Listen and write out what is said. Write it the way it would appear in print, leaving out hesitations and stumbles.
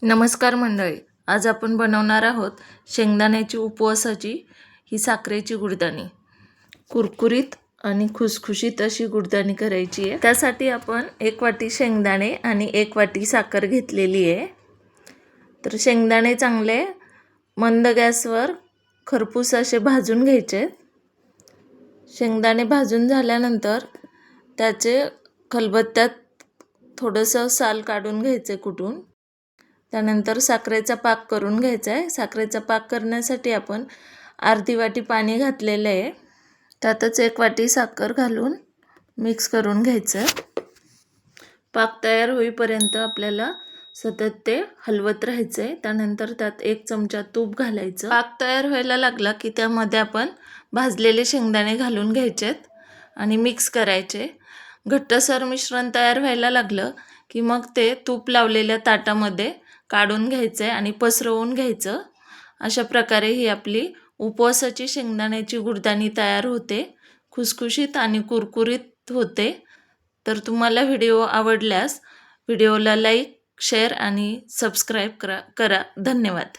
नमस्कार मंडळी, आज आपण बनवणार आहोत शेंगदाण्याची उपवासाची ही साखरेची गुडदाणी. कुरकुरीत आणि खुसखुशीत अशी गुडदाणी करायची आहे. त्यासाठी आपण 1 वाटी शेंगदाणे आणि 1 वाटी साखर घेतलेली आहे. तर शेंगदाणे चांगले मंद गॅसवर खरपूस असे भाजून घ्यायचे. शेंगदाणे भाजून झाल्यानंतर त्याचे खलबत्त्यात थोडंसं साल काढून घ्यायचे कुटून. त्यानंतर साखरेचा पाक करून घ्यायचा आहे. साखरेचा पाक करण्यासाठी आपण अर्धी वाटी पाणी घातलेलं आहे. त्यातच 1 वाटी साखर घालून मिक्स करून घ्यायचं. पाक तयार होईपर्यंत आपल्याला सतत ते हलवत राहायचं आहे. त्यानंतर त्यात 1 चमचा तूप घालायचं. पाक तयार व्हायला लागला की त्यामध्ये आपण भाजलेले शेंगदाणे घालून घ्यायचेत आणि मिक्स करायचे. घट्टसर मिश्रण तयार व्हायला लागलं की मग ते तूप लावलेल्या ताटामध्ये काढून घ्यायचं आहे आणि पसरवून घ्यायचं. अशा प्रकारे ही आपली उपवासाची शेंगदाण्याची गुडदाणी तयार होते. खुसखुशीत आणि कुरकुरीत होते. तर तुम्हाला व्हिडिओ आवडल्यास व्हिडिओला लाईक, शेअर आणि सबस्क्राईब करा. धन्यवाद.